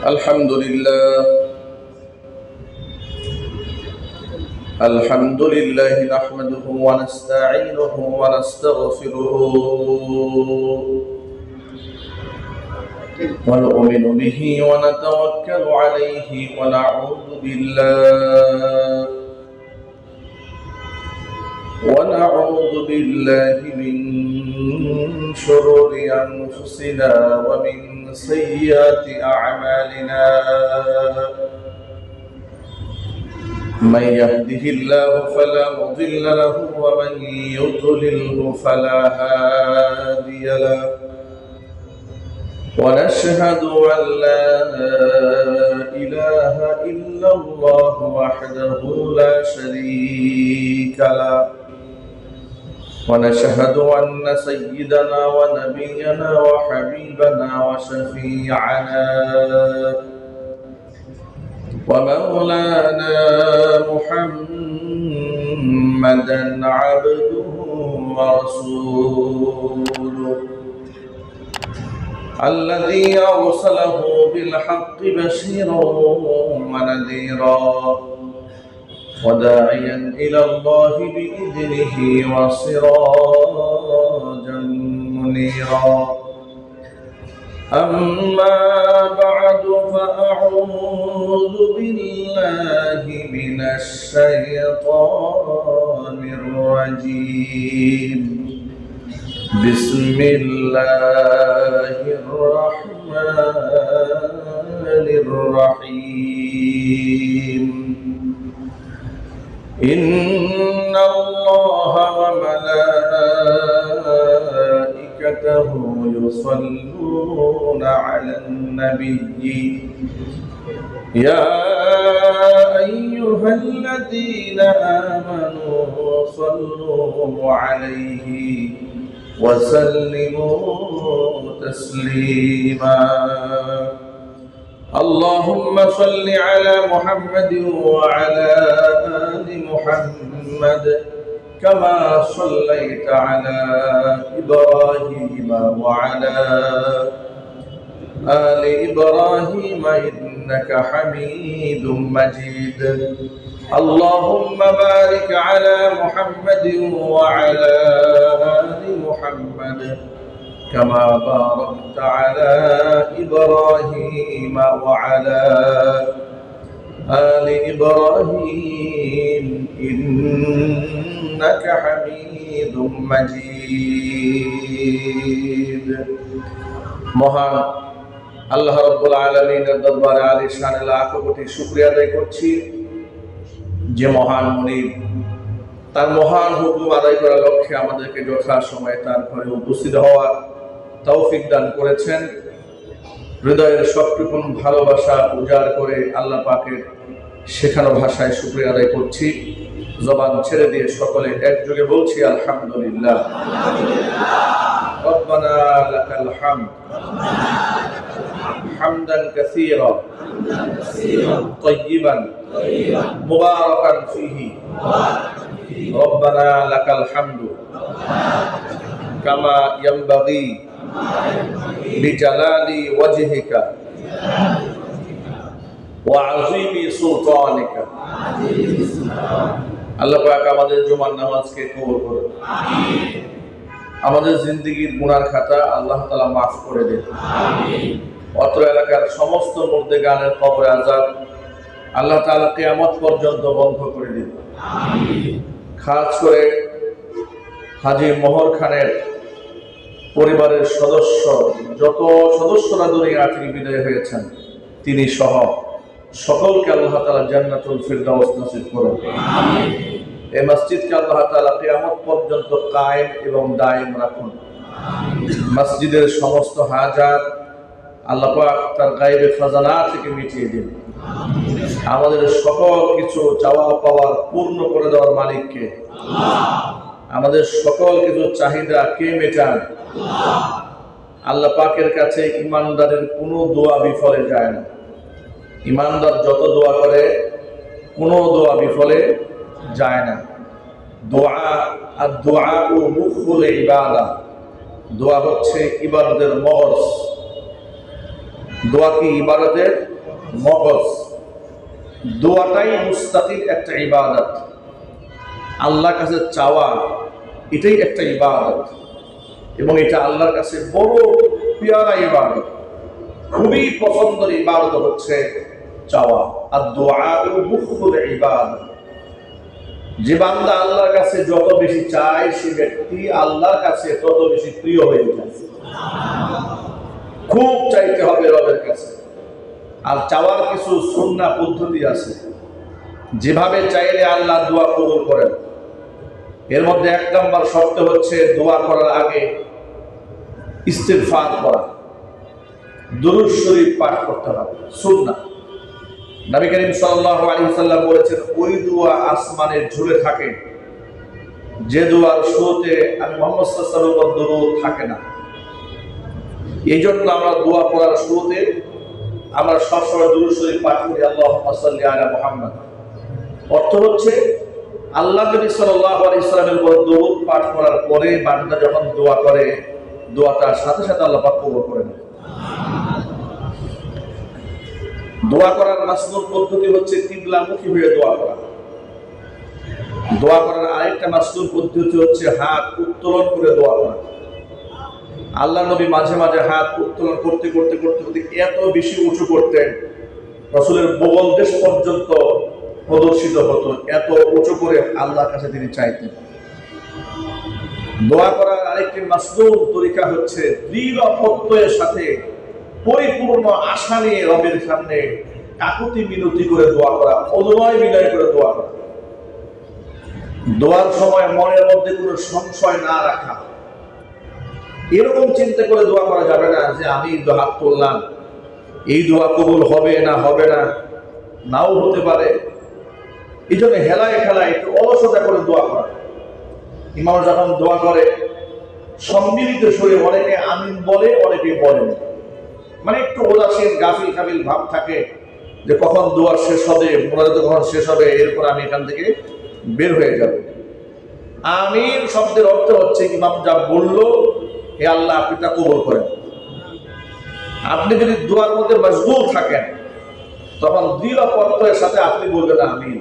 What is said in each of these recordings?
الحمد لله نحمده ونستعينه ونستغفره ونؤمن به ونتوكل عليه ونعوذ بالله من شرور أنفسنا ومن سيئات أعمالنا من يهده الله فلا مضل له ومن يضلله فلا هادي له ونشهد أن لا إله إلا الله وحده لا شريك له ونشهد أن سيدنا ونبينا وحبيبنا وشفيعنا ومولانا محمدا عبده ورسوله الذي أرسله بالحق بشيرا ونذيرا وداعيا إلى الله بإذنه وسراجا منيرا أما بعد فأعوذ بالله من الشيطان الرجيم بسم الله الرحمن الرحيم إن الله وملائكته يصلون على النبي يا أيها الذين آمنوا صلوا عليه وسلموا تسليما اللهم صل على محمد وعلى آل محمد كما صليت على إبراهيم وعلى آل إبراهيم إنك حميد مجيد اللهم بارك على محمد وعلى آل محمد كما باركت على إبراهيم وعلى آل إبراهيم إنك حميد مجيد মহান আল্লাহ রাব্বুল আলামিনের দরবারে আলিশান লাখ কোটি শুকরিয়া আদায় করছি যে মহান মুনিব তার মহান হুকুম আদায় করার লক্ষ্যে আমাদেরকে যথাসময়ে তার ঘরে উপস্থিত হওয়ার তৌফিক দান করেছেন। হৃদয়ের সবটুকু ভালোবাসা উজাড় করে আল্লাহ পাকের শেখানো ভাষায় শুকরিয়া আদায় করছি। জবান ছেড়ে দিয়ে সকলে একযোগে বলছি আলহামদুলিল্লাহ। রব্বানা লাকাল হামদ হামদান কাসীরা তাইয়িবান মুবারাকান ফীহি রব্বানা লাকাল হামদু কামা ইয়ানবাগী বিজালালি ওয়াজহিকা ওয়া আযীমি সুলতানিকা। আল্লাহ পাক আমাদের জুমার নামাজকে কবুল করুন, আমিন। আমাদের জিন্দেগীর গুনার খাতা আল্লাহ তাআলা মাফ করে দিন, আমিন। অত্র এলাকার সমস্ত মুর্দেগানের কবরে আযাব আল্লাহ তাআলা কিয়ামত পর্যন্ত বন্ধ করে দিন, আমিন। খাস করে হাজী মোহর খানের পরিবারের যত সদস্যরা দুনিয়া থেকে বিদায় হয়েছেন তিনি সহ সকলকে আল্লাহ তাআলা জান্নাতুল ফিরদাউস নসিব করুন, আমিন। এই মসজিদকে আল্লাহ তাআলা কিয়ামত পর্যন্ত কায়েম এবং দায়েম রাখুন, আমিন। মসজিদের সমস্ত হাজাত আল্লাহ পাক তার গায়বে খাজানা থেকে মিটিয়ে দিন, আমিন। আমাদের সকল কিছু চাওয়া পাওয়ার পূর্ণ করে দেওয়ার মালিককে আল্লাহ। আমাদের সকল কিছু চাহিদা কে মেটান? আল্লাহ। আল্লাহ পাকের কাছে ইমানদারের কোনো দোয়া বিফলে যায় না। ইমানদার যত দোয়া করে কোনো দোয়া বিফলে যায় না। দোয়া আর দোয়া ও মুখুল ইবাদা, দোয়া হচ্ছে ইবাদতের মগজ। দোয়া কি ইবাদতের মগজ। দোয়াটাই মুস্তাকিল একটা ইবাদত। আল্লাহর কাছে চাওয়া এটাই একটা ইবাদত, এবং এটা আল্লাহর কাছে বড় পিয়ারা ইবাদত। খুবই পছন্দের ইবাদত হচ্ছে চাওয়া। আর দোয়া মুখুল ইবাদত। যে বান্দা আল্লাহর কাছে যত বেশি চায়, সে ব্যক্তি আল্লাহর কাছে তত বেশি প্রিয় হয়ে যায়। খুব চাইতে হবে রবের কাছে। আর চাওয়ার কিছু সুন্নাহ পদ্ধতি আছে, যেভাবে চাইলে আল্লাহ দোয়া কবুল করেন। এর মধ্যে 1 নম্বর শর্ত হচ্ছে দোয়া করার আগে ইস্তিগফার করা, দুরূদ শরীফ পাঠ করতে হবে, সুন্নাহ। নবী করিম সাল্লাল্লাহু আলাইহি ওয়াসাল্লাম বলেছেন, ওই দোয়া আসমানের ঝুলে থাকে যে দোয়ার শুরুতে আমি মুহাম্মদ সাল্লাল্লাহু আলাইহি ওয়াসাল্লামের দরুদ থাকে না। এই জন্য আমরা দোয়া করার শুরুতে আমরা সবসময় দুরূদ শরীফ পাঠ করি, আল্লাহুম্মা সাল্লি আলা মুহাম্মদ। অর্থ হচ্ছে আল্লাহ নবী সাল্লাল্লাহু আলাইহি ওয়াসাল্লামের উপর দরুদ পাঠ করার পরে বান্দা যখন দোয়া করে, দোয়াটার সাথে সাথে আল্লাহ পাক কবুল করে নেন। দোয়া করার মাসনুন পদ্ধতি হচ্ছে কিবলামুখী হয়ে দোয়া করা। দোয়া করার আরেকটা মাসনুন পদ্ধতি হচ্ছে হাত উত্তোলন করে দোয়া করা। আল্লাহ নবী মাঝে মাঝে হাত উত্তোলন করতে করতে করতে করতে এত বেশি উঁচু করতেন, রাসূলের বগল দেশ পর্যন্ত প্রদর্শিত হতো। এত উঁচু করে আল্লাহর কাছে তিনি চাইতেন। দোয়া করার আরেকটি মাসনুন তরিকা হচ্ছে দৃঢ় প্রত্যয়ের সাথে পরিপূর্ণ আশা নিয়ে রবের সামনে কাকুতি মিনতি করে দোয়া করা, অনুনয় বিনয় করে দোয়া করা। দোয়ার সময় মনের মধ্যে কোনো সংশয় না রাখা। এরকম চিন্তা করে দোয়া করা যাবে না যে আমি হাত তুললাম, এই দোয়া কবুল হবে না, হবে না, নাও হতে পারে। এই জন্য হেলায় খেলায় একটু অলসতা করে দোয়া করা। ইমাম যখন দোয়া করে সম্মিলিত সুরে, অনেকে আমিন বলে, অনেকে বলেন, মানে একটু উদাসীন গাফিল কাবিল ভাব থাকে যে কখন দোয়া শেষ হবে, মোনাজাত কখন শেষ হবে, এরপর আমি এখান থেকে বের হয়ে যাব। আমিন শব্দের অর্থ হচ্ছে ইমাম যা বলল, হে আল্লাহ আপনি তা কবুল করেন। আপনি যদি দোয়ার মধ্যে মশগুল থাকেন, তখন দৃঢ় প্রত্যয়ের সাথে আপনি বলবেন আমিন।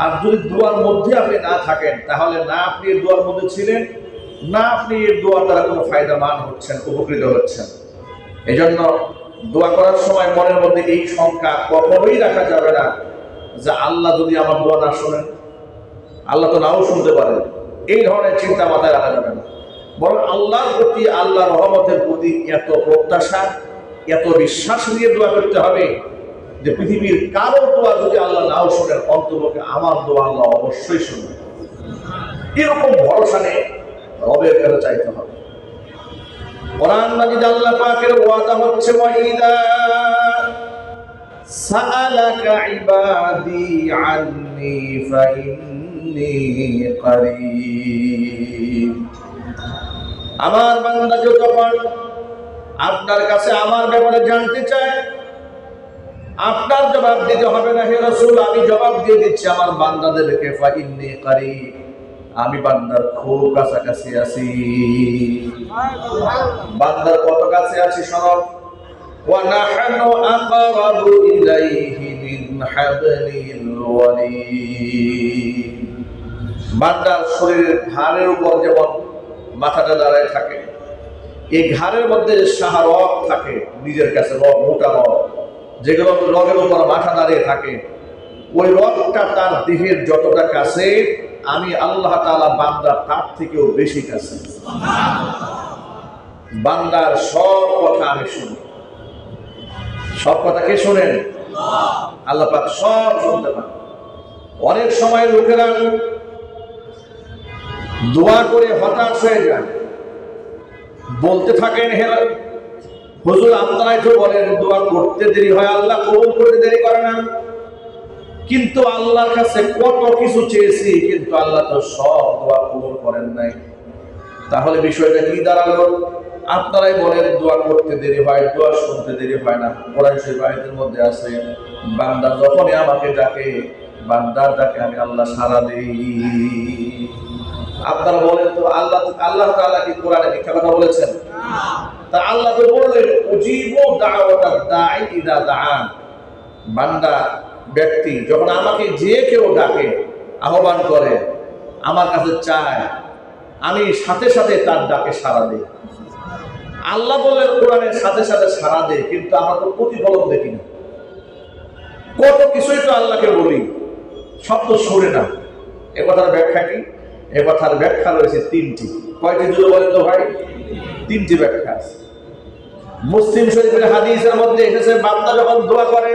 আর যদি দোয়ার মধ্যে আপনি না থাকেন, তাহলে না আপনি এই দোয়ার মধ্যে ছিলেন, না আপনি এই দোয়ার দ্বারা কোনো ফায়দামান হচ্ছেন, উপকৃত হচ্ছেন। এই জন্য দোয়া করার সময় মনের মধ্যে এই শঙ্কা কখনোই রাখা যাবে না যে আল্লাহ যদি আমার দোয়া না শোনেন, আল্লাহ তো নাও শুনতে পারেন। এই ধরনের চিন্তা মাথায় রাখা যাবে না। বরং আল্লাহর প্রতি, আল্লাহর রহমতের প্রতি এত প্রত্যাশা, এত বিশ্বাস নিয়ে দোয়া করতে হবে যে পৃথিবীর কারো দোয়া যদি আল্লাহ নাও শোনেন, অন্ততপক্ষে আমার দোয়া আল্লাহ অবশ্যই শুনবেন। এরকম ভরসা নিয়ে রবের কাছে চাইতে হবে। কোরআন মাজিদ আল্লাহ পাকের ওয়াদা হচ্ছে, ওয়াইদা সাআলাকা ইবাদি আন্নী ফাইন্নী করিব। আমার বান্দা যখন আপনার কাছে আমার ব্যাপারে জানতে চায়, আপনার জবাব দিতে হবে না হে রাসূল, আমি জবাব দিয়ে দিচ্ছি আমার বান্দাদেরকে, ফাইন্নী করিব, আমি বান্দার খুব কাছাকাছি আছি। বান্দার কত কাছে আছি শোনো, ওয়া নাহনু আকরাবু ইলাইহি মিন হাবলিল ওয়ারিদ। বান্দার শরীরের ঘাড়ের উপর যেমন মাথাটা দাঁড়ায় থাকে, এই ঘাড়ের মধ্যে যে শাহরগ থাকে, নিজের কাছে রগ, মোটা রগ, যেগুলো রগের উপর মাথা দাঁড়িয়ে থাকে, ওই রগটা তার দেহের যতটা কাছে, আমি আল্লাহ তাআলা বান্দার তার থেকেও বেশি কাছে। বান্দার সব কথা আমি শুনি। সব কথা কে শোনেন? আল্লাহ পাক সব শুনতে পান। অনেক সময় লোকেরা দোয়া করে হতাশ হয়ে যায়, বলতে থাকেন, হে হুজুর আপনারাই তো বলেন দোয়া করতে দেরি হয়, আল্লাহ কবুল করতে দেরি করে না। কিন্তু আল্লাহর কাছে কত কিছু চেয়েছি, কিন্তু আল্লাহ তো সব দোয়া কবুল করেন নাই। তাহলে বিষয়টা কি দাঁড়ালো? আপনারাই বলেন দোয়া করতে দেরি হয়, দোয়া শুনতে দেরি হয় না। কোরআন শরীফ আয়াতের মধ্যে আছে, বান্দা যখনই আমাকে ডাকে, বান্দার ডাকে আমি আল্লাহ সাড়া দেই। আপনারা বলেন তো আল্লাহ তাআলা কি কোরআনে মিথ্যা কথা বলেছেন? তা আল্লাহ তো বললেন, উজিবু দাওয়াতাদ দাঈ ইযা দাআন, বান্দা ব্যক্তি যখন আমাকে যে কেউ ডাকে, আহ্বান করে, আমার কাছে চায়, আমি সাথে সাথে তার ডাকে সাড়া দিই। আল্লাহ বলে কোরআনের সাথে সাথে সাড়া দেয়, কিন্তু আমরা তো প্রতিফলন দেখি না। কত কিছুই তো আল্লাহকে বলি, সব তো শুনে না। এ কথার ব্যাখ্যা কি? এ কথার ব্যাখ্যা রয়েছে তিনটি। কয়টি যদি বলেন তো ভাই? তিনটি ব্যাখ্যা আছে। মুসলিম শরীফের হাদিসের মধ্যে এসেছে, বান্দা যখন দোয়া করে,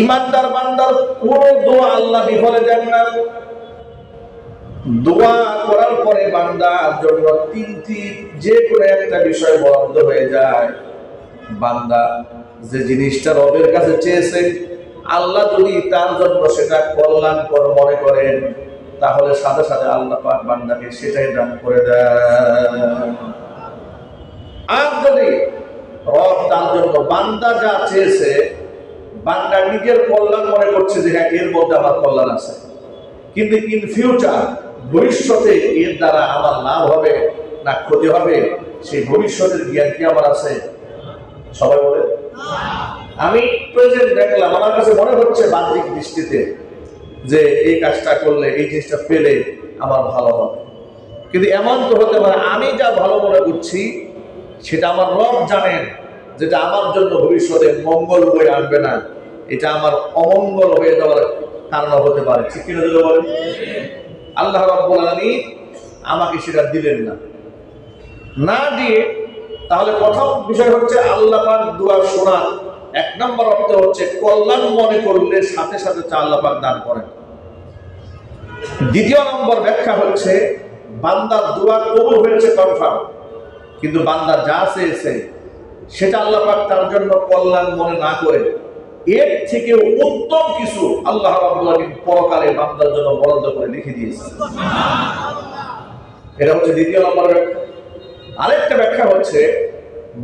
ইমানদার বান্দার কোন দোয়া আল্লাহ বিফলে দেন না। দোয়া করার পরে বান্দার জন্য তিনটি যে কোনো একটা বিষয় বরাদ্দ হয়ে যায়। বান্দা যে জিনিসটা রবের কাছে চেয়েছে, আল্লাহ যদি তার জন্য সেটা কল্যাণকর মনে করেন, তাহলে সাথে সাথে আল্লাহ পাক বান্দাকে সেটাই দান করে দেয়। আর যদি রব তার জন্য বান্দা যা চেয়েছে, বান্দা নিজের কল্যাণ মনে করছে যে হ্যাঁ এর মধ্যে আমার কল্যাণ আছে, কিন্তু ইন ফিউচার ভবিষ্যতে এর দ্বারা আমার লাভ হবে না ক্ষতি হবে, সেই ভবিষ্যতের জ্ঞান কি আমার আছে? সবাই বলে। আমি প্রেজেন্ট দেখলাম, আমার কাছে মনে হচ্ছে বাহ্যিক দৃষ্টিতে যে এই কাজটা করলে, এই জিনিসটা পেলে আমার ভালো হবে, কিন্তু এমন তো হতে পারে আমি যা ভালো মনে করছি সেটা আমার রব জানেন যেটা আমার জন্য ভবিষ্যতে মঙ্গল বয়ে আনবে না, এটা আমার অমঙ্গল হয়ে যাওয়ার কারণ হতে পারে। ঠিক কিনা যদি বলেন? আল্লাহ রাব্বুল আলামিন আমাকে সেটা দিলেন না দিয়ে, তাহলে প্রথম বিষয় হচ্ছে আল্লাহ পাক দোয়া শোনা। এক নম্বর অর্থ হচ্ছে কল্যাণ মনে করলে সাথে সাথে আল্লাহ পাক দান করেন। দ্বিতীয় নম্বর ব্যাখ্যা হচ্ছে বান্দার দোয়া কবুল হয়েছে কনফার্ম, কিন্তু বান্দা যা চেয়েছে সেটা আল্লাহ পাক তার জন্য কল্যাণ মনে না করে এর থেকে উত্তম কিছু আল্লাহ রাব্বুল আলামিন পরকালে বান্দার জন্য বরাদ্দ করে লিখে দিয়েছে। এটা হচ্ছে দ্বিতীয় নম্বর ব্যাখ্যা। আরেকটা ব্যাখ্যা হচ্ছে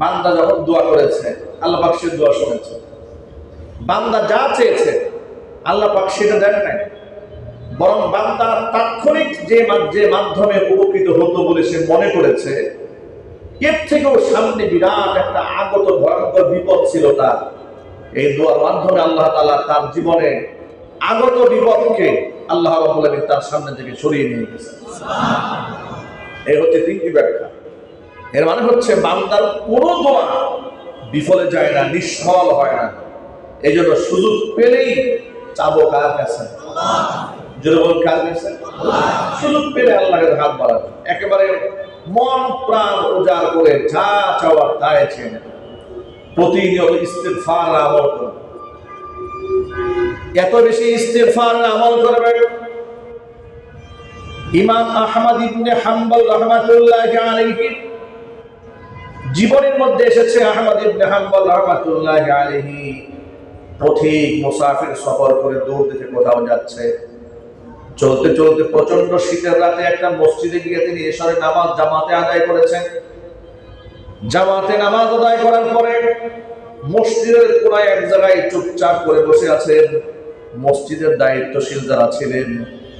বান্দা যখন দোয়া করেছে, আল্লাহ পাক সে দোয়া শুনেছে। বান্দা যা চেয়েছে আল্লাহ পাক সেটা দেন নাই, বরং বান্দা তাৎক্ষণিক যে মাধ্যমে উপকৃত হতো বলে সে মনে করেছে, এর থেকেও সামনে বিরাট একটা আগত ভয়ঙ্কর বিপদ ছিল তার। এই দোয়ার মাধ্যমে আল্লাহ তাআলা তার জীবনে আগত বিপদকে আল্লাহ রাব্বুল আলামিন তার সামনে থেকে সরিয়ে নিয়ে গেছে। এই হচ্ছে তিনটি ব্যাখ্যা। এর মানে হচ্ছে বান্দার কোনো দোয়া বিফলে যায় না, নিষ্ফল হয় না। এই জন্য সুযোগ পেলেই চাবো কার কাছে? জনগণ কার কাছে? সুযোগ পেলে আল্লাহর হাত বাড়াবে, একেবারে মন প্রাণ উজাড় করে যা চাওয়ার তাই চেয়ে নেবে। প্রতিনিয়ত ইস্তিগফার আমল করবে, এত বেশি ইস্তিগফার আমল করবে। ইমাম আহমদ ইবনে হাম্বল রাহমাতুল্লাহি আলাইহি জীবনের মধ্যে এসেছে, আহমদ ইবনে হাম্বল রাহমাতুল্লাহি আলাইহি পথিক মুসাফির সফর করে দূর থেকে কোথাও যাচ্ছে। চলতে চলতে প্রচন্ড শীতের রাতে একটা মসজিদে গিয়ে তিনি এশারের নামাজ জামাতে আদায় করেছেন। জামাতে নামাজ আদায় করার পরে মসজিদের কোনায় এক জায়গায় চুপচাপ করে বসে আছেন। মসজিদের দায়িত্বশীল যারা ছিলেন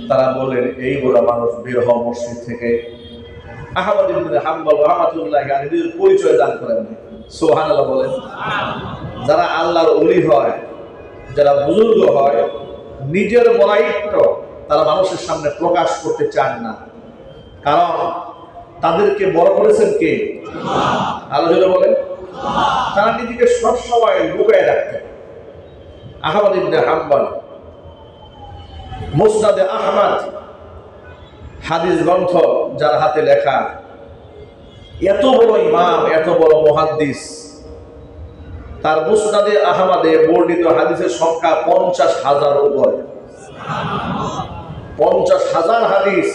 তারা বললেন, এই বুড়া মানুষ বের হও মসজিদ থেকে। আহমদ ইবনে হাম্বল রাহমাতুল্লাহি আলাইহির পরিচয় দান করেন। সুবহানাল্লাহ বলেন। যারা আল্লাহর ওলি হয়, যারা বুজুর্গ হয়, নিজের বড়াইত্ব তারা মানুষের সামনে প্রকাশ করতে চান না, কারণ তাদেরকে বড় করেছেন কে? আল্লাহ বলেন। তারা নিজেকে সবসময় লুকায় রাখতেন। আহমদ ইবনে হাম্বল মুসনাদে আহমদ হাদিস গ্রন্থ যার হাতে লেখা, এত বড় ইমাম, এত বড় মুহাদ্দিস, তার মুসনাদে আহমদে বর্ণিত হাদিসের সংখ্যা 50,000 উপরে। 50,000 হাদিস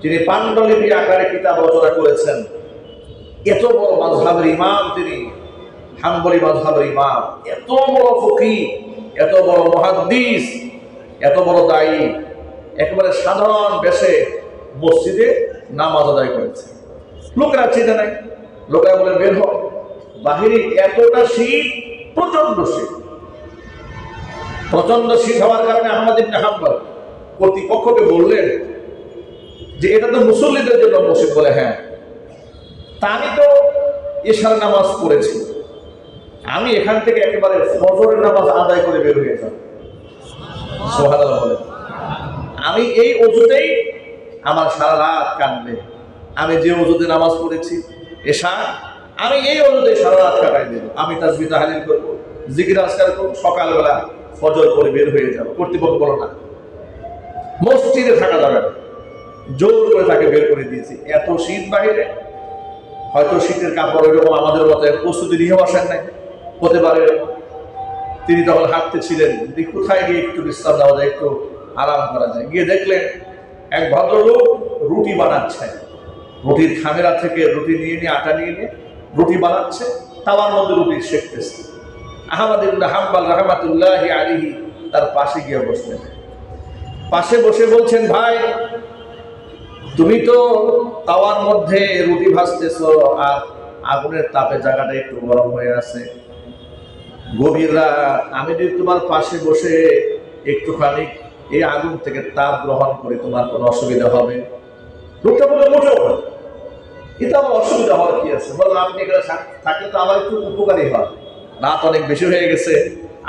তিনি পাণ্ডুলিপি আকারে কিতাব রচনা করেছেন। এত বড় মাযহাবের ইমাম তিনি, হাম্বলি মাযহাবের ইমাম, এত বড় ফকিহ, এত বড় মুহাদ্দিস, এত বড় দায়ী, একেবারে সাধারণ বেশে মসজিদে নামাজ আদায় করেছে। লোকেরা চিনে নাই, লোকেরা বলে বের হও বাহিরে, এতটা শীত, প্রচন্ড শীত। প্রচন্ড শীত হওয়ার কারণে আহমদ ইবনে হাম্বল কর্তৃপক্ষকে বললেন যে এটা তো মুসল্লিদের জন্য মসজিদ। বলে হ্যাঁ, তা আমি তো এশার নামাজ পড়েছি, আমি এখান থেকে একেবারে ফজরের নামাজ আদায় করে বের হয়ে যাব। সুবহানাল্লাহ বলেন। আমি এই ওযুতেই আমার সারা রাত কাটবে। আমি যে ওযুতে নামাজ পড়েছি এশা, আমি এই ওযুতে সারা রাত কাটাই দেব। আমি তাসবিহ তাহলিল করব, জিকির আজকার করব, সকালবেলা ফজর করে বের হয়ে যাব। কর্তৃপক্ষ বলো না মসজিদে থাকা যাবে না, জোর করে তাকে বের করে দিয়েছি। এত শীত বাহিরে, হয়তো শীতের কাপড় ওইরকম আমাদের মতো প্রস্তুতি নিয়েও আসেন নাই, হতে পারে তিনি তখন হাঁটতে ছিলেন, কোথায় গিয়ে একটু বিশ্রাম দেওয়া যায়, একটু আরাম করা যায়। গিয়ে দেখলেন এক ভদ্রলোক রুটি বানাচ্ছে, রুটির খামেরা থেকে রুটি নিয়ে নিয়ে আটা নিয়ে নিয়ে রুটি বানাচ্ছে, তাওয়ার মধ্যে রুটি সেঁকতেছে। আহমদ ইবনে হাম্বল রাহমাতুল্লাহি আলাইহি তার পাশে গিয়ে বসলেন। পাশে বসে বলছেন, ভাই তুমি তো তাওয়ার মধ্যে রুটি ভাজতেছো আর আগুনের তাপে জায়গাটা একটু গরম হয়ে আছে, গভীর রাত, আমি যদি তোমার পাশে বসে একটুখানি এই আগুন থেকে তাপ গ্রহণ করি তোমার কোনো অসুবিধা হবে? লোকটা বলে মোটেও না, এটা আমার অসুবিধা হওয়ার কি আছে, বলো আপনি এখানে থাকলে তো আমার একটু উপকারী হয়, রাত অনেক বেশি হয়ে গেছে,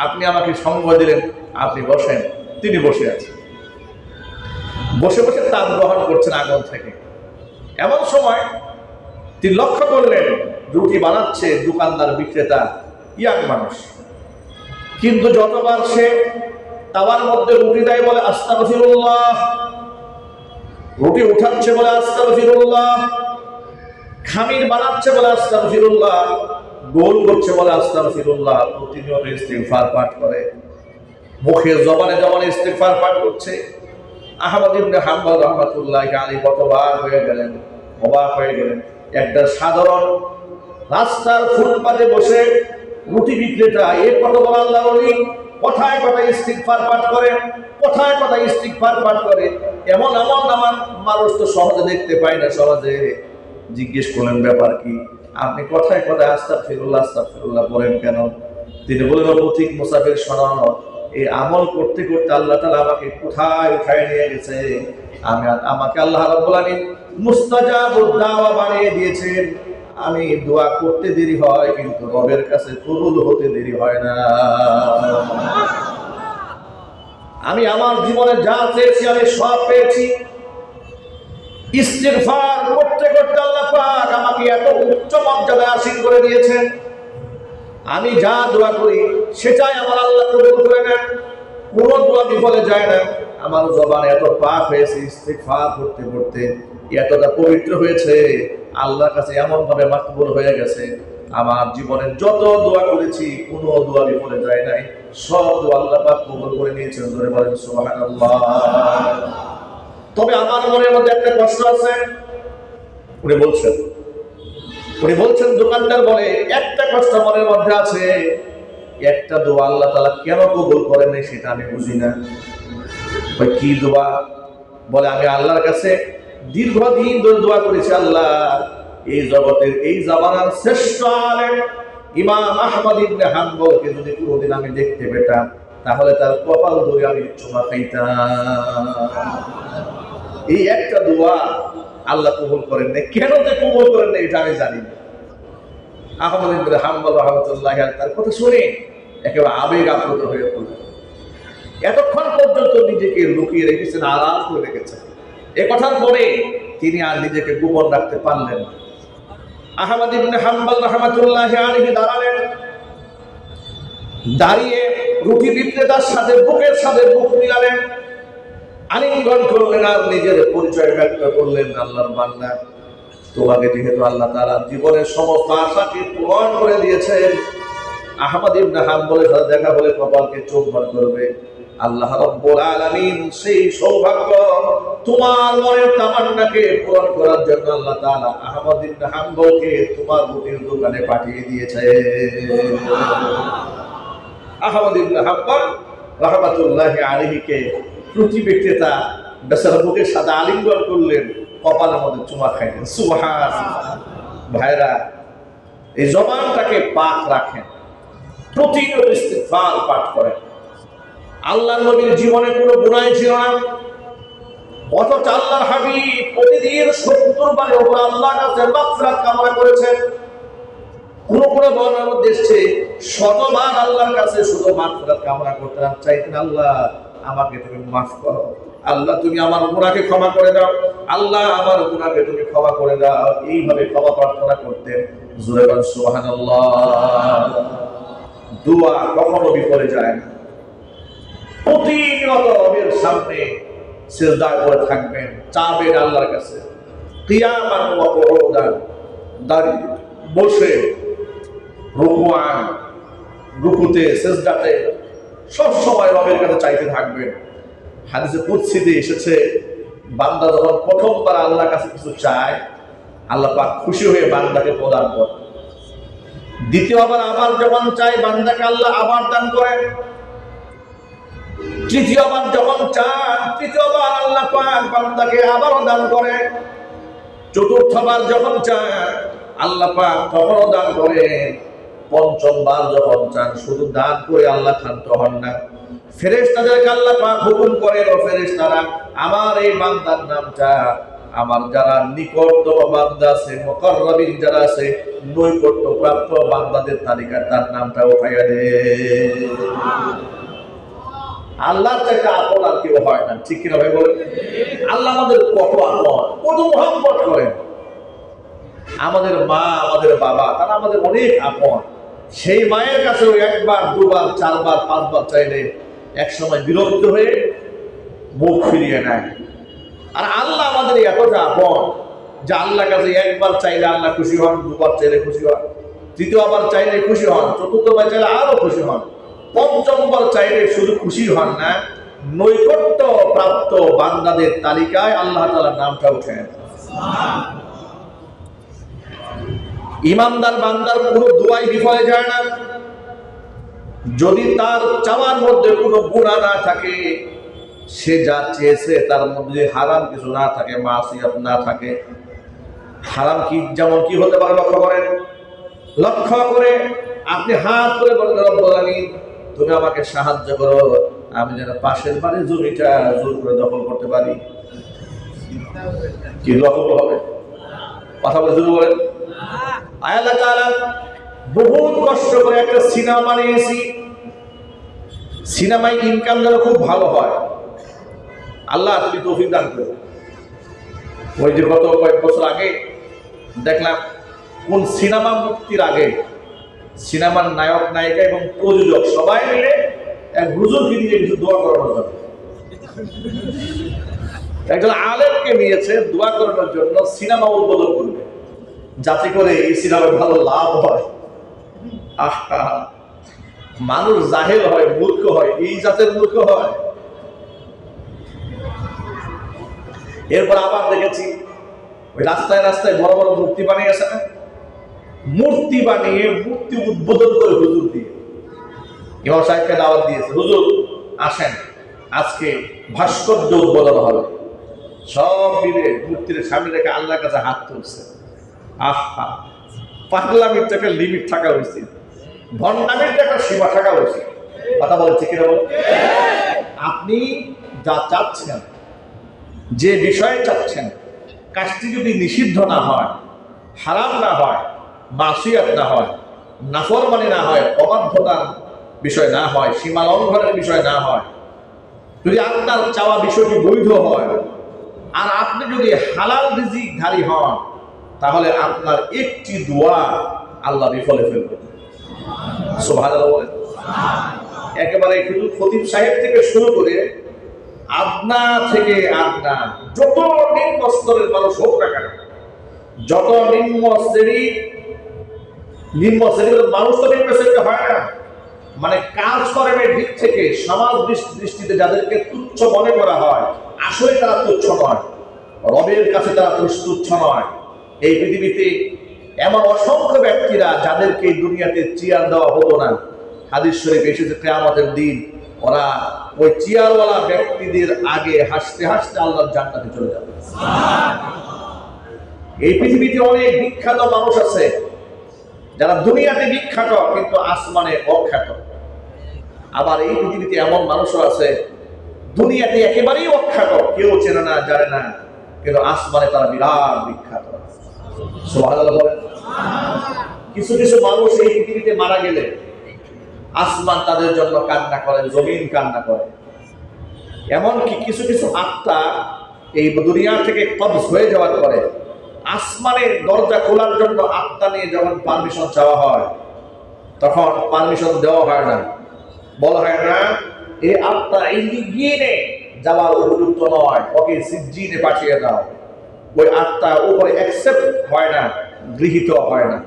আপনি আমাকে সঙ্গ দিলেন, আপনি বসেন। তিনি বসে আছেন, বসে বসে তাপ গ্রহণ করছেন আগুন থেকে। এমন সময় তিনি লক্ষ্য করলেন রুটি বানাচ্ছে দোকানদার বিক্রেতা, ইয়াং মানুষ, কিন্তু যতবার সে তাওয়ার মধ্যে রুটি দেয় বলে আস্তাগফিরুল্লাহ, রুটি উঠাচ্ছে বলে আস্তাগফিরুল্লাহ, খামির বানাচ্ছে বলে আস্তাগফিরুল্লাহ, গোল করছে বলে আস্তাগফিরুল্লাহ, প্রতিনিয়ত ইস্তিগফার পাঠ করে, মুখে জবানে জবানে ইস্তিগফার পাঠ করছে। আহমদ ইবনে হাম্বল রাহমাতুল্লাহি আলাইহি কতবার হয়ে গেলেন, অবাক হয়ে গেলেন। একটা সাধারণ রাস্তার ফুটপাতে বসে রুটি বিক্রেতা এ কত বড় আল্লাহর ওলি, কথায় কথায় ইস্তিগফার পাঠ করে, কথায় কথায় ইস্তিগফার পাঠ করে, এমন এমন আমার মানুষ তো সহজে দেখতে পাই না সহজে। জিজ্ঞেস করলেন ব্যাপার কি, আপনি কথায় কথায় আস্তাগফিরুল্লাহ আস্তাগফিরুল্লাহ বলেন কেন? তিনি বললেন, পথিক মুসাফির শোনো, এই আমল করতে করতে আল্লাহ তাআলা আমাকে কোথায় উঠায় নিয়ে গেছে। আমাকে আল্লাহ রাব্বুল আলামিন মুস্তাজাবুদ দাওয়া বানিয়ে দিয়েছেন। আমি দোয়া করতে দেরি হয় কিন্তু রবের কাছে কবুল হতে দেরি হয় না। আমি আমার জীবনে যা চেয়েছি আমি সব পেয়েছি। ইস্তিগফার করতে করতে আল্লাহ পাক আমাকে এত উচ্চ মর্যাদায় আসীন করে দিয়েছেন। আমি যা দোয়া করি সেটাই আমার আল্লাহ কবুল করে নেন, কোনো দোয়া বিফলে যায় না। আমার জবান এত পাক হয়েছে ইস্তিগফার করতে করতে, এতটা পবিত্র হয়েছে, আল্লাহর কাছে এমন ভাবে মাকবুল হয়ে গেছে। আমার জীবনের যত দোয়া করেছি কোনো দোয়া বিফলে যায় নাই, সব দোয়া আল্লাহ পাক কবুল করে নিয়েছেন। জোরে বলেন সুবহানাল্লাহ। তবে আমার মনের মধ্যে একটা কষ্ট আছে। উনি বলছেন দোকানদার বলে, একটা কষ্ট মনের মধ্যে আছে, একটা দোয়া আল্লাহ তাআলা কেন কবুল করেন নাই সেটা আমি বুঝি না। ওই কি দোয়া? বলে, আমি আল্লাহর কাছে দীর্ঘদিন ধরে দোয়া করেছি, আল্লাহ এই জগতের এই জামানার শ্রেষ্ঠ আলেম ইমাম আহমদ ইবনে হাম্বলকে যদি কোনোদিন আমি দেখতে পেতাম তাহলে তার কপাল ধরে আমি চুমা খাইতাম। এই একটা দোয়া আল্লাহ কবুল করেন নাই, কেন যে কবুল করেন নাই এটা আমি জানি না। আহমদ ইবনে হাম্বল রাহমাতুল্লাহি আলাইহি তার কথা শুনে একেবারে আবেগ আপ্লুত হয়ে পড়লেন। এতক্ষণ পর্যন্ত নিজেকে লুকিয়ে রেখেছেন, আড়াল করে রেখেছেন। এ কথার পরে তিনি আর নিজেকে গোপন রাখতে পারলেন না। আহমদ ইবনে হাম্বল রাহমাতুল্লাহি আলাইহি দাঁড়ালেন, দাঁড়িয়ে রুটি বিক্রেতার সাথে বুকের সাথে বুক মিলালেন, আলিঙ্গন করলেন আর নিজের পরিচয় ব্যক্ত করলেন, আল্লাহর বান্দা, তোমাকে যেহেতু আল্লাহ তাআলা জীবনের সমস্ত আশাকে পূরণ করে দিয়েছেন, আহমদ ইবনে হাম্বলের সাথে দেখা হলে কপালকে চুম্বন করবে। আল্লাহ রাব্বুল আলামিন সেই সৌভাগ্য তোমার মনের তামান্নাকে পূরণ করার জন্য আল্লাহ তাআলা আহমদ ইবনে হাম্বলকে তোমার রুটির দোকানে পাঠিয়ে দিয়েছে। আহমদ ইবনে হাম্বল রাহমাতুল্লাহি আলাইহিকে রুটি বিক্রেতা বেচারা বুকের সাথে আলিঙ্গন করলেন, কপালের মধ্যে চুমা খাইলেন। সুবহানাল্লাহ। ভাইরা, এই জবানটাকে পাক রাখেন, প্রতিনিয়ত ইস্তিগফার পাঠ করেন। আল্লাহর নবীর জীবনে কোনো গুনাহ ছিল না, অথচ আল্লাহর হাবিব প্রতিদিন 70 বারের উপর আল্লাহর কাছে মাগফিরাত কামনা করেছেন। কোন বর্ণনার মধ্যে এসেছে শতবার আল্লাহর কাছে শুধু মাগফিরাত কামনা করতেন, চাইতেন আল্লাহ আমাকে তুমি মাফ করো, আল্লাহ তুমি আমার গুনাহকে ক্ষমা করে দাও, আল্লাহ আমার গুনাহকে তুমি ক্ষমা করে দাও। এইভাবে ক্ষমা প্রার্থনা করতেন। জোরে বলেন সুবহানাল্লাহ। দোয়া কখনো বিফলে যায় না। প্রতিনিয়ত রবের সামনে সিজদায় পড়ে থাকবেন, চাবেন আল্লাহর কাছে। কিয়ামান ওয়া কুউদান, দাঁড়িয়ে বসে, রুকুআন, রুকুতে, সিজদাতে সব সময় রবের কাছে চাইতে থাকবেন। হাদিসে কুদসিতে এসেছে, বান্দা যখন প্রথমবার আল্লাহর কাছে কিছু চায়, আল্লাহ পাক খুশি হয়ে বান্দাকে প্রদান করেন। দ্বিতীয়বার আবার যখন চায়, বান্দাকে আল্লাহ আবার দান করেন। তৃতীয়বার যখন চান, তৃতীয়বার আল্লাহ পাক বান্দাকে আবারও দান করেন। চতুর্থবার যখন চান, আল্লাহ পাক তখনও দান করেন। পঞ্চমবার যখন চান, শুধু দান করে আল্লাহ ক্ষান্ত হন না। ফেরেশতাদেরকে আল্লাহ পাক হুকুম করেন, ও ফেরেশতারা আমার এই বান্দার নামটা আমার যারা নিকটতম বান্দা আছে, মুকাররাবিন যারা আছে, নৈকট্যপ্রাপ্ত বান্দাদের তালিকায় তার নামটা উঠাইয়া দে। আল্লাহর থেকে আপন আর কেউ হয় না, ঠিক কিনা ভাই বলেন? আল্লাহ আমাদের কত আপন, কত মহব্বত করেন। আমাদের মা, আমাদের বাবা, তারা আমাদের অনেক আপন। সেই মায়ের কাছেও একবার, দুবার, চারবার, পাঁচবার চাইলে এক সময় বিরক্ত হয়ে মুখ ফিরিয়ে নেয়। আর আল্লাহ আমাদের এতটা আপন যে আল্লাহর কাছে একবার চাইলে আল্লাহ খুশি হন, দুবার চাইলে খুশি হন, তৃতীয়বার চাইলে খুশি হন, চতুর্থবার চাইলে আরো খুশি হন, পঞ্চমবার চাইলে শুধু খুশি হন না, নৈকট্য প্রাপ্ত বান্দাদের তালিকায় আল্লাহ তাআলার নামটা উঠে নেন। ইমানদার বান্দার কোনো দোয়াই বিফলে যায় না যদি তার চাওয়ার মধ্যে কোনো গুনাহ না থাকে। সে যা চেয়েছে তার মধ্যে হারাম কিছু না থাকে, মাসিয়াত না থাকে। হারাম কি, যেমন কি হতে পারে লক্ষ্য করেন। লক্ষ্য করে আপনি হাত করে বলেন, রব্বুল আলামিন তুমি আমাকে সাহায্য করো, আমি যেন পাশের বাড়ির জমিটা জোর করে দখল করতে পারি। কি লক্ষ্য হবে? কথা বলে শুরু করেন। আল্লাহ তাআলা বহুত কষ্ট করে একটা সিনেমা বানিয়েছি, সিনেমায় ইনকাম যেন খুব ভালো হয়। আল্লাহ তুমি তৌফিক দান করো। ওই যে গত কয়েক বছর আগে দেখলাম, কোন সিনেমা মুক্তির আগে সিনেমার নায়ক, নায়িকা এবং প্রযোজক সবাই মিলে এক হুজুরকে দিয়ে কিছু দোয়া করানোর জন্য, একজন আলেমকে নিয়েছে দোয়া করানোর জন্য, সিনেমা উদ্বোধন করবে, যাতে করে এই সিনেমায় ভালো লাভ হয়। আহা, মানুষ জাহেল হয়, মূর্খ হয়, এই জাতের মূর্খ হয়। এরপর আবার দেখেছি ওই রাস্তায় রাস্তায় বড় বড় মূর্তি বানিয়েছে না, মূর্তি বানিয়ে মূর্তি উদ্বোধন করে হুজুর দিয়ে ইমাম সাহেবকে দাওয়াত দিয়েছে, হুজুর আসেন আজকে ভাস্কর্য উদ্বোধন হবে। সব মিলে মূর্তির সামনে রেখে আল্লাহর কাছে হাত তুলছে। আহা, পাগলামির তো একটা লিমিট থাকা উচিত, ভণ্ডামির তো একটা সীমা থাকা উচিত। কথা বলছে কিনা বল? আপনি যা চাচ্ছেন, যে বিষয়ে চাচ্ছেন, কাজটি যদি নিষিদ্ধ না হয়, হারাম না হয়, মাসিয়াত না হয়, নাফরমানি না হয়, অবাধ্যতার বিষয় না হয়, সীমা লঙ্ঘনের বিষয় না হয়, যদি আপনার চাওয়া বিষয়টি বৈধ হয়, আর আপনি যদি হালাল রিজিকধারী হন, তাহলে আপনার একটি দোয়া আল্লাহ বিফলে ফেলবে। সুবহানাল্লাহ বলেন। একেবারে হুজুর খতিব সাহেব থেকে শুরু করে আপনা থেকে আপনা, যত নিম্ন স্তরের মানুষ হোক না কেন, যত নিম্ন শ্রেণীর মানুষ তো নিম্ন শ্রেণীতে হয় না, মানে কাজকর্মের দিক থেকে সমাজ দৃষ্টিতে যাদেরকে তুচ্ছ মনে করা হয়, আসলে তারা তুচ্ছ নয়, রবের কাছে তারা তুচ্ছ নয়। এই পৃথিবীতে এমন অসংখ্য ব্যক্তিরা যাদেরকে এই দুনিয়াতে চেয়ার দেওয়া হতো না, হাদিস শরীফে এসেছে কিয়ামতের দিন ওরা ওই চেয়ারওয়ালা ব্যক্তিদের আগে হাসতে হাসতে আল্লাহর জান্নাতে চলে যাবে। এই পৃথিবীতে অনেক বিখ্যাত মানুষ আছে যারা দুনিয়াতে বিখ্যাত কিন্তু আসমানে অখ্যাত। আবার এই পৃথিবীতে এমন মানুষও আছে দুনিয়াতে একেবারেই অখ্যাত, কেউ চেনে না, জানে না, কিন্তু আসমানে তারা বিরাট বিখ্যাত। সুবহানাল্লাহ বলেন। কিছু কিছু মানুষ এই পৃথিবীতে মারা গেলে আসমান তাদের জন্য কান্না করে, জমিন কান্না করে। এমনকি কিছু কিছু আত্মা এই দুনিয়া থেকে কবজ হয়ে যাওয়ার পরে আসমানের দরজা খোলার জন্য আত্মা নিয়ে যখন পারমিশন চাওয়া হয়, তখন পারমিশন দেওয়া হয় না। বলা হয় না এই আত্মা ইন্দিগিনে যাওয়ার উপযুক্ত নয়, ওকে সিজ্জিনে পাঠিয়ে দাও। ওই আত্মা উপরে অ্যাকসেপ্ট হয় না, গৃহীত হয় না।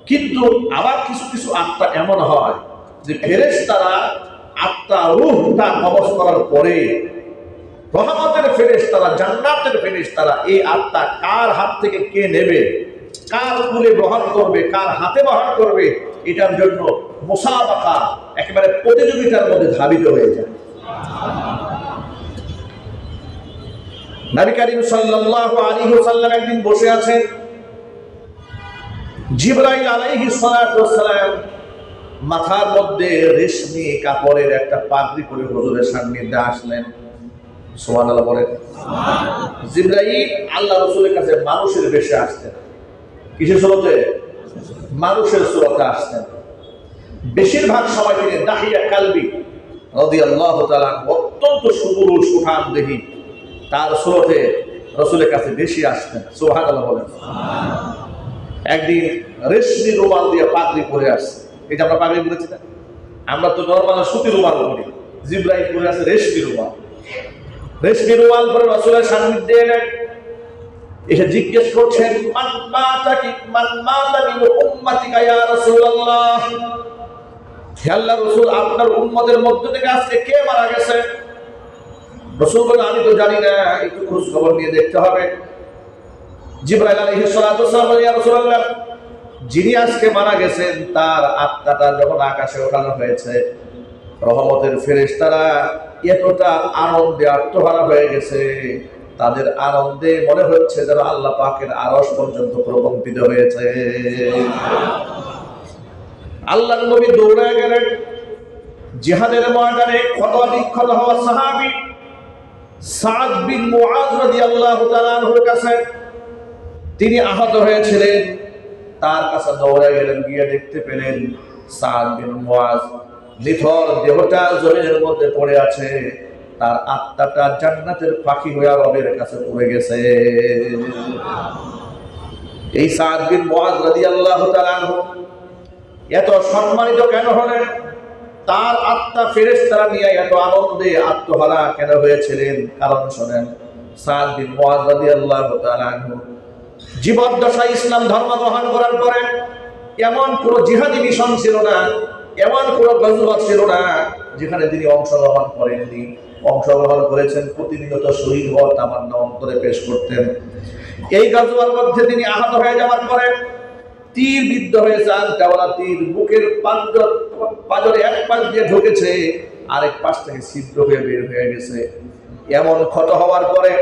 কিন্তু আবার কিছু কিছু আত্মা এমন হয় যে ফেরেশতারা আত্মা রূহটা কবজ করার পরে রহমতের ফেরেশতারা, জান্নাতের ফেরেশতারা এই আত্মা কার হাত থেকে কে নেবে, কার কুলে বহন করবে, কার হাতে বহন করবে, এটার জন্য মুসাবাকা, একেবারে প্রতিযোগিতার মধ্যে ধাবিত হয়ে যায়। নবী করিম সাল্লাল্লাহু আলাইহি ওয়াসাল্লাম একদিন বসে আছেন, জিবরাইল আলাইহিস সালাতু ওয়াস সালাম মাথার মধ্যে রেশমি কাপড়ের একটা পাগড়ি পরে হুজুরের সান্নিধ্যে আসলেন। সুবহানাল্লাহ বলেন। জিবরাইল আল্লাহ রাসূলের কাছে মানুষের বেশে আসতেন। কিসের সুরতে? মানুষের সুরতে আসতেন। বেশিরভাগ সময় তিনি দাহিয়া কালবি রাদিয়াল্লাহু তাআলা অত্যন্ত সুপুরুষ সুঠামদেহী তার সুরতে রাসূলের কাছে বেশি আসতেন। সুবহানাল্লাহ বলেন। একদিন রেশমি রুমাল দিয়ে পাগড়ি পরে আসছে। এটা আমরা পাগড়ি বলেছি না? আমরা তো নরমাল সুতি রুমাল পরি, জিবরাইল পরে আছে রেশমি রুমাল। রেশমি রুমাল পরে রাসূলের সান্নিধ্যে এলেন, এসে জিজ্ঞেস করছেন, মান মাতা মিন উম্মাতিকা ইয়া রাসূলুল্লাহ। হে আল্লাহর রাসূল, আপনার উম্মতের মধ্য থেকে আজকে কে মারা গেছে? রাসূল বলেন, আমি তো জানি না, একটু খোঁজ খবর নিয়ে দেখতে হবে। জিবরাইল আলাইহিস সালাতু ওয়াস সালাম, ইয়া রাসূলুল্লাহ, যিনি আজকে মারা গেছেন তার আত্মাটা যখন আকাশে ওঠানো হয়েছে, রহমতের ফেরেশতারা এতটা আনন্দে আত্মহারা হয়ে গেছে, তাদের আনন্দে মনে হচ্ছে যেন আল্লাহ পাকের আরশ পর্যন্ত প্রকম্পিত হয়েছে। আল্লাহর নবী দৌড়ে গেলেন জিহাদের ময়দানে ক্ষত বিক্ষত হওয়া সাহাবী সাদ বিন মুআজ রাদিয়াল্লাহু তাআলা আনহুর কাছে। তিনি আহত হয়েছিলেন, তার কাছে দৌড়ে গেলেন, গিয়ে দেখতে পেলেন সাদ বিন মুআজ নিথর দেহটা জমিনের মধ্যে পড়ে আছে, তার আত্মাটা জান্নাতের পাখি হয়ে রবের কাছে পড়ে গেছে। এই সাদ বিন মুআজ রাদিয়াল্লাহু তাআলা আনহু এত সম্মানিত কেন হলেন? তার আত্মা ফেরেশতারা নিয়ে এত আনন্দে আত্মহারা কেন হয়েছিলেন? কারণ শোনেন, সাদ বিন মুআজ রাদিয়াল্লাহু তাআলা আনহু জীবদ্দশায় ইসলাম ধর্ম গ্রহণ করার পরে এমন কোন জিহাদি মিশন ছিল না, এমন কোন গজওয়া ছিল না যেখানে তিনি অংশগ্রহণ করেননি। অংশগ্রহণ করেছেন, প্রতিনিয়ত শহীদ হওয়ার তামান্না অন্তরে পেশ করতেন। এই গজওয়ার মধ্যে তিনি আহত হয়ে যাওয়ার পরে তীর বিদ্ধ হয়েছে, আনকাওয়ালা তীর বুকের পাঁজরে এক পাশ দিয়ে ঢুকেছে, আরেক পাশ থেকে ছিদ্র হয়ে বের হয়ে গেছে। এমন ক্ষত হওয়ার পরে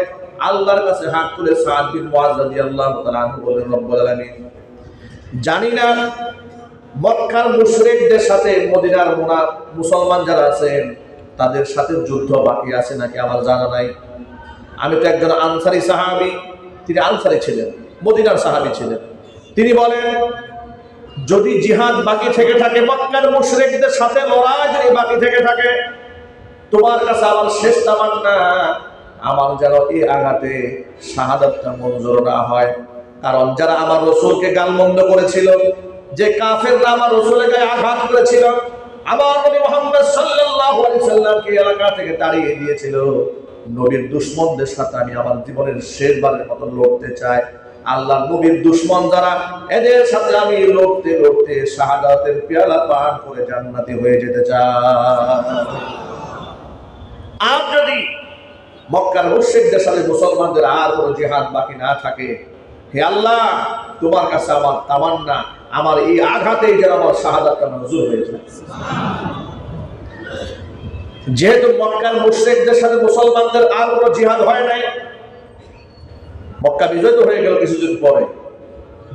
আল্লাহর কাছে হাত তুলে সাদ বিন মুআজ রাদিয়াল্লাহু তাআলা আনহু বলেন, রব্বুল আলামিন, জানি না মক্কার মুশরিকদের সাথে মদিনার মুসলমান যারা আছেন তাদের সাথে যুদ্ধ বাকি আছে নাকি আমার জানা নাই। আমি তো একজন আনসারী সাহাবী, তিনি আনসারী ছিলেন, মদিনার সাহাবী ছিলেন। তিনি বলেন, যদি জিহাদ বাকি থেকে থাকে, মক্কার মুশরিকদের সাথে লড়াই যদি বাকি থেকে থাকে, তোমার কাছে আমার শেষ তামান্না আমার যেন এই আঘাতে শাহাদাতটা মঞ্জুর না হয়। কারণ যারা আমার রাসূলকে গালমন্দ করেছিল, যে কাফেররা আমার রাসূলের গায়ে আঘাত করেছিল, আমার নবী মুহাম্মদ সাল্লাল্লাহু আলাইহি সাল্লামকে এলাকা থেকে তাড়িয়ে দিয়েছিল, নবীর দুশমনদের সাথে আমি আমার জীবনের শেষবারের মতো লড়তে চাই। আল্লাহ নবীর দুশমন যারা, এদের সাথে আমি লড়তে লড়তে শাহাদাতের পেয়ালা পান করে জান্নাতি হয়ে যেতে চাই। আর যদি মক্কার মুশরিকদের সাথে মুসলমানদের আর কোনো জিহাদ বাকি না থাকে, হে আল্লাহ, তোমার কাছে আমার তামান্না আমার এই আঘাতেই যেন আমার শাহাদাতটা মঞ্জুর হয়ে যায়। যেহেতু মক্কার মুশরিকদের সাথে মুসলমানদের আর কোনো জিহাদ হয় নাই, মক্কা বিজয় তো হয়ে গেল কিছুদিন পরে,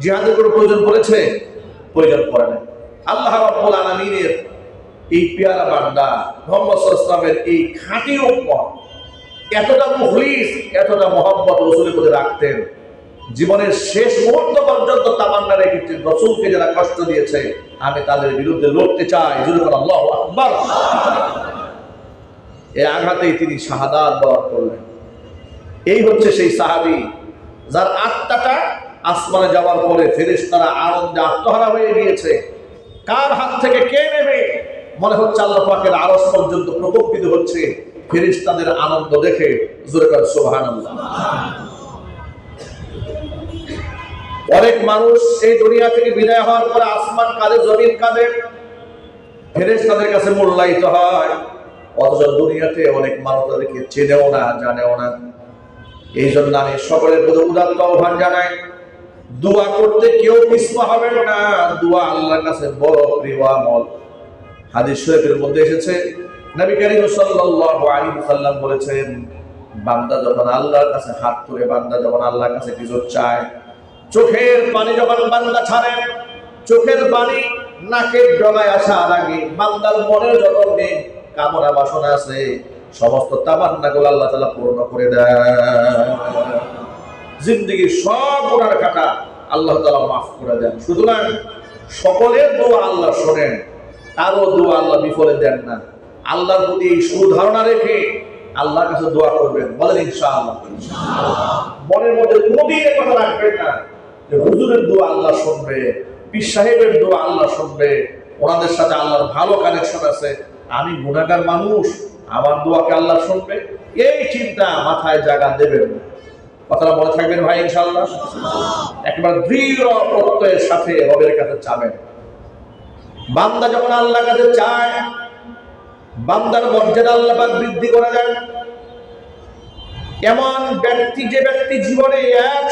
জিহাদের কোনো প্রয়োজন পড়েছে? প্রয়োজন পড়ে নাই। আল্লাহ রাব্বুল আলামিনের এই পেয়ারা বান্দা মুহাম্মদ সাল্লাল্লাহু আলাইহি ওয়াসাল্লামের এই খাঁটি উম্মত এতটা মুখলিস, এতটা মহব্বত রাসূলের প্রতি রাখতেন জীবনের শেষ মুহূর্ত পর্যন্ত তামান্না রেখেছে রাসূলকে যারা কষ্ট দিয়েছে আমি তাদের বিরুদ্ধে লড়তে চাই। জোরে বলেন আল্লাহু আকবার। এই আঘাতেই তিনি শাহাদাত বরণ করলেন। এই হচ্ছে সেই সাহাবী যার আত্মাটা আসমানে যাওয়ার পরে ফেরেশতারা আনন্দে আত্মহারা হয়ে গিয়েছে। কার হাত থেকে কে নেবে মনে হচ্ছে আল্লাহ পাকের আরশ পর্যন্ত প্রকম্পিত হচ্ছে ফেরেশতাদের আনন্দ দেখে। জোরে বলেন সুবহানাল্লাহ। অনেক মানুষ এই দুনিয়া থেকে বিদায় হওয়ার পরে আসমান কাঁদে, জমিন কাঁদে, ফেরেশতাদের কাছে মূল্যায়িত হয়, অথচ দুনিয়াতে অনেক মানুষ তাদেরকে চেনেও না, জানেও না। এই জন্য আমি সকলের প্রতি উদাত্ত আহ্বান জানাই, দোয়া করতে কেউ পিছপা হবেন না। দোয়া আল্লাহর কাছে বড় প্রিয় আমল। হাদিস শরীফের মধ্যে এসেছে, নবী করিম সাল্লাল্লাহু আলাইহি ওয়াসাল্লাম বলেছেন, বান্দা যখন আল্লাহর কাছে হাত তুলে, বান্দা যখন আল্লাহর কাছে কিছু চায়, চোখের পানি যখন বান্দা ছাড়ে, চোখের পানি নাকের ডগায় আসার আগে বান্দার মনের যত কামনা বাসনা আছে সমস্ত তামান্নাগুলো আল্লাহ তাআলা পূর্ণ করে দেয়। জিন্দেগীর সব গুনার কাটা আল্লাহ তাআলা মাফ করে দেন। সুতরাং সকলের দোয়া আল্লাহ শোনেন, কারো দোয়া আল্লাহ বিফলে দেন না। আল্লাহর প্রতি এই সুধারণা রেখে আল্লাহর কাছে দোয়া করবেন, বলেন ইনশাআল্লাহ। মনের মধ্যে কোনোদিন কথা রাখবেন না যে হুজুরের দোয়া আল্লাহ শুনবে, পীর সাহেবের দোয়া আল্লাহ শুনবে, ওনাদের সাথে আল্লাহর ভালো কানেকশন আছে, আমি গুনাহগার মানুষ, আমার দোয়াকে আল্লাহ শুনবে, এই চিন্তা মাথায় জায়গা দেবেন। কথাটা মনে থাকবেন ভাই ইনশাআল্লাহ। একবার দৃঢ় প্রত্যয়ের সাথে রবের কাছে চাবেন। বান্দা যখন আল্লাহর কাছে চায়, বান্দার মর্যাদা আল্লাহ পাক বৃদ্ধি করে দেন। এমন ব্যক্তি, যে ব্যক্তি জীবনে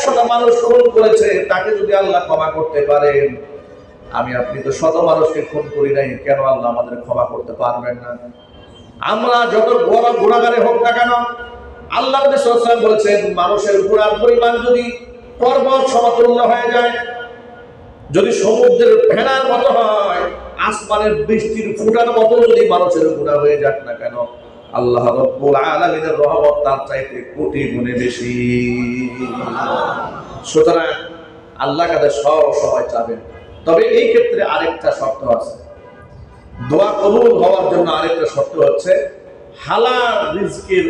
100টা মানুষ খুন করেছে, তাকে যদি আল্লাহ ক্ষমা করতে পারেন, আমি আপনি তো শত মানুষকে খুন করি নাই, কেন আল্লাহ আমাদের ক্ষমা করতে পারবেন না? আমরা যত বড় গুনাহগারে হোক না কেন, আল্লাহ নবী সাল্লাল্লাহু আলাইহি ওয়াসাল্লাম বলেছেন, মানুষের গুনার পরিমাণ যদি পর্বত সমতুল্য হয়ে যায়, যদি সমুদ্রের ফেনার মতো হয়, আসমানের বৃষ্টির ফোঁটার মতো যদি মানুষের গুনাহ হয়ে যাক না কেন, আল্লাহ রাব্বুল আলামিনের রহমত তার চাইতে কোটি গুণে বেশি। সুতরাং আল্লাহর কাছে সব সময় চাবেন। তবে এই ক্ষেত্রে আরেকটা শর্ত আছে, দোয়া কবুল হওয়ার জন্য আরেকটা শর্ত হচ্ছে হালাল রিজকের